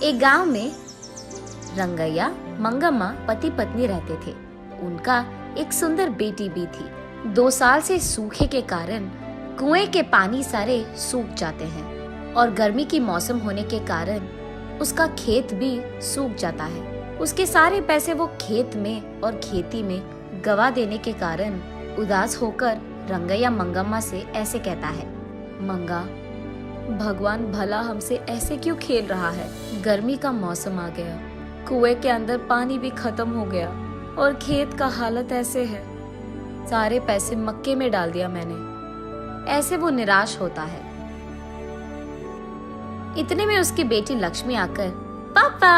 एक गांव में रंगैया मंगम्मा पति पत्नी रहते थे। उनका एक सुंदर बेटी भी थी। 2 साल से सूखे के कारण कुएं के पानी सारे सूख जाते हैं और गर्मी की मौसम होने के कारण उसका खेत भी सूख जाता है। उसके सारे पैसे वो खेत में और खेती में गवा देने के कारण उदास होकर रंगैया मंगम्मा से ऐसे कहता है, मंगा, भगवान भला हमसे ऐसे क्यों खेल रहा है। गर्मी का मौसम आ गया, कुएं के अंदर पानी भी खत्म हो गया और खेत का हालत ऐसे है। सारे पैसे मक्के में डाल दिया मैंने। ऐसे वो निराश होता है। इतने में उसकी बेटी लक्ष्मी आकर पापा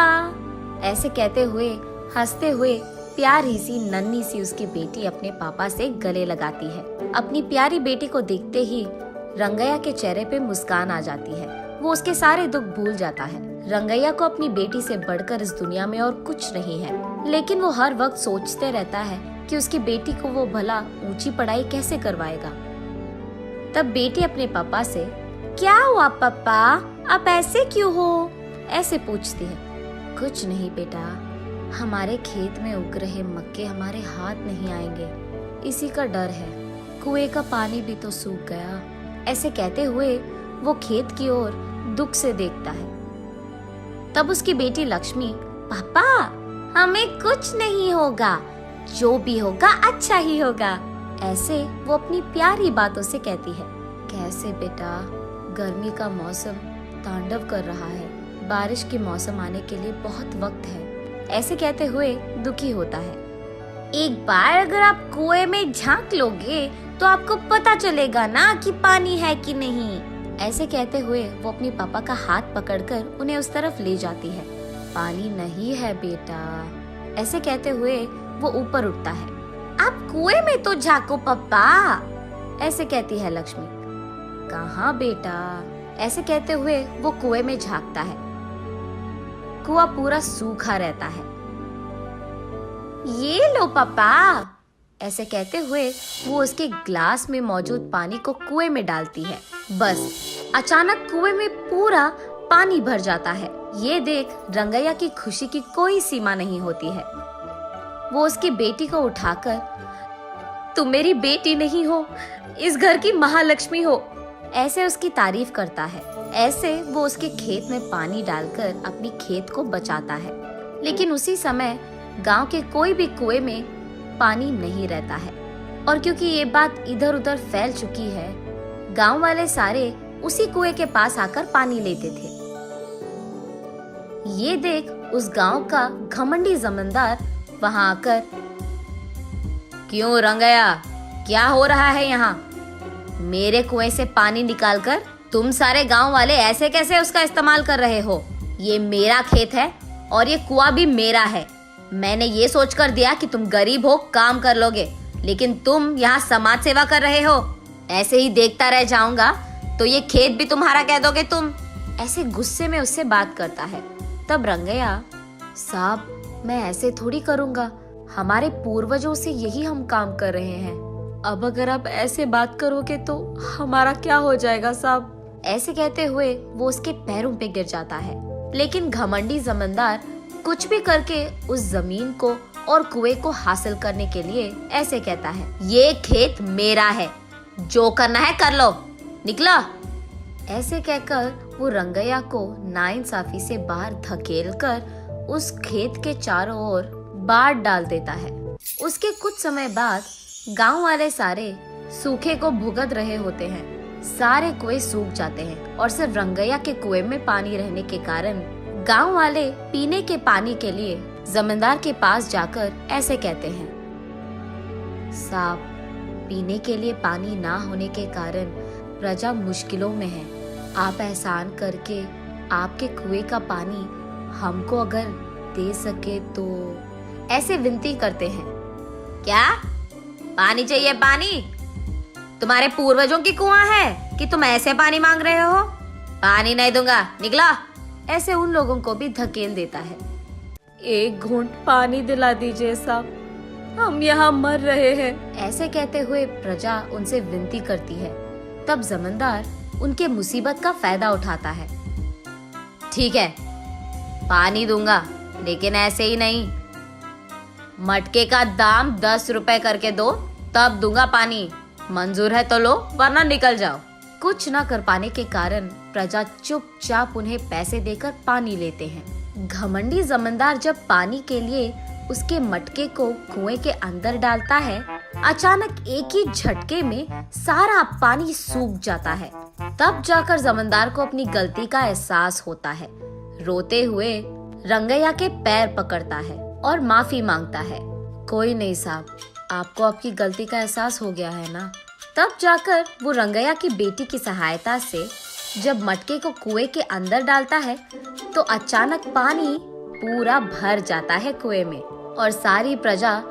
ऐसे कहते हुए हंसते हुए प्यारी सी नन्ही सी उसकी बेटी अपने पापा से गले लगाती है। अपनी प्यारी बेटी को देखते ही रंगैया के चेहरे पे मुस्कान आ जाती है। वो उसके सारे दुख भूल जाता है। रंगैया को अपनी बेटी से बढ़कर इस दुनिया में और कुछ नहीं है, लेकिन वो हर वक्त सोचते रहता है कि उसकी बेटी को वो भला ऊंची पढ़ाई कैसे करवाएगा। तब बेटी अपने पापा से, क्या हुआ पापा, आप ऐसे क्यों हो, ऐसे पूछती है। कुछ नहीं बेटा, हमारे खेत में उग रहे मक्के हमारे हाथ नहीं आएंगे, इसी का डर है। कुएं का पानी भी तो सूख गया। ऐसे कहते हुए वो खेत की ओर दुख से देखता है। तब उसकी बेटी लक्ष्मी, पापा हमें कुछ नहीं होगा, जो भी होगा अच्छा ही होगा, ऐसे वो अपनी प्यारी बातों से कहती है। कैसे बेटा, गर्मी का मौसम तांडव कर रहा है, बारिश के मौसम आने के लिए बहुत वक्त है, ऐसे कहते हुए दुखी होता है। एक बार अगर आप कुएं में झांक लोगे तो आपको पता चलेगा ना कि पानी है कि नहीं। ऐसे कहते हुए वो अपने पापा का हाथ पकड़कर उन्हें उस तरफ ले जाती है। पानी नहीं है बेटा, ऐसे कहते हुए वो ऊपर उठता है। आप कुएं में तो झांको पापा, ऐसे कहती है लक्ष्मी। कहाँ बेटा, ऐसे कहते हुए वो कुएं में झांकता है। कुआं पूरा सूखा रहता है। ये लो पापा, ऐसे कहते हुए वो उसके ग्लास में मौजूद पानी को कुएं में डालती है। बस अचानक कुएं में पूरा पानी भर जाता है। ये देख रंगैया की खुशी की कोई सीमा नहीं होती है। वो उसकी बेटी को उठाकर, तुम मेरी बेटी नहीं हो, इस घर की महालक्ष्मी हो, ऐसे उसकी तारीफ करता है। ऐसे वो उसके खेत में पानी डालकर अपनी खेत को बचाता है। लेकिन उसी समय गांव के कोई भी कुएं में पानी नहीं रहता है, और क्योंकि ये बात इधर उधर फैल चुकी है, गांव वाले सारे उसी कुएं के पास आकर पानी लेते थे। ये देख उस गांव का घमंडी जमींदार वहां आकर, क्यों रंगैया, क्या हो रहा है यहाँ? मेरे कुएं से पानी निकालकर तुम सारे गांव वाले ऐसे कैसे उसका इस्तेमाल कर रहे हो? ये मेरा खेत है और ये कुआं भी मेरा है। मैंने ये सोचकर दिया कि तुम गरीब हो, काम कर लोगे, लेकिन तुम यहाँ समाज सेवा कर रहे हो। ऐसे ही देखता रह जाऊंगा तो ये खेत भी तुम्हारा कह दोगे तुम। ऐसे गुस्से में उससे बात करता है। तब रंगैया, साहब मैं ऐसे थोड़ी करूंगा, हमारे पूर्वजों से यही हम काम कर रहे हैं। अब अगर आप ऐसे बात करोगे तो हमारा क्या हो जाएगा साहब? ऐसे कहते हुए वो उसके पैरों पे गिर जाता है। लेकिन घमंडी जमींदार कुछ भी करके उस जमीन को और कुएं को हासिल करने के लिए ऐसे कहता है, ये खेत मेरा है, जो करना है कर लो, निकलो। ऐसे कहकर वो रंगैया को नाइंसाफी से बाहर धकेलकर उस खेत के चारों ओर बाढ़ डाल देता है। उसके कुछ समय बाद गांव वाले सारे सूखे को भुगत रहे होते हैं। सारे कुएं सूख जाते हैं और सिर्फ रंगैया के कुएं में पानी रहने के कारण गांव वाले पीने के पानी के लिए जमींदार के पास जाकर ऐसे कहते हैं, साहब पीने के लिए पानी ना होने के कारण प्रजा मुश्किलों में है। आप एहसान करके आपके कुएं का पानी हमको अगर दे सके तो, ऐसे विनती करते हैं। क्या पानी चाहिए? पानी तुम्हारे पूर्वजों की कुआं है कि तुम ऐसे पानी मांग रहे हो? पानी नहीं दूंगा, निकलो। ऐसे उन लोगों को भी धकेल देता है। एक घूंट पानी दिला दीजिए साहब, हम यहाँ मर रहे हैं, ऐसे कहते हुए प्रजा उनसे विनती करती है। तब जमींदार उनके मुसीबत का फायदा उठाता है। ठीक है, पानी दूंगा, लेकिन ऐसे ही नहीं। मटके का दाम 10 रुपए करके दो, तब दूंगा पानी। मंजूर है तो लो, वरना निकल जाओ। कुछ न कर पाने के कारण प्रजा चुपचाप उन्हें पैसे देकर पानी लेते हैं। घमंडी जमींदार जब पानी के लिए उसके मटके को कुएं के अंदर डालता है, अचानक एक ही झटके में सारा पानी सूख जाता है। तब जाकर जमींदार को अपनी गलती का एहसास होता है। रोते हुए रंगैया के पैर पकड़ता है और माफी मांगता है। कोई नहीं साहब, आपको आपकी गलती का एहसास हो गया है ना। तब जाकर वो रंगैया की बेटी की सहायता से जब मटके को कुएं के अंदर डालता है तो अचानक पानी पूरा भर जाता है कुएं में और सारी प्रजा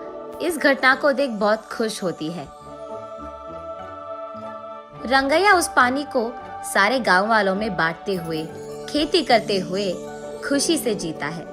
इस घटना को देख बहुत खुश होती है। रंगैया उस पानी को सारे गांव वालों में बांटते हुए, खेती करते हुए खुशी से जीता है।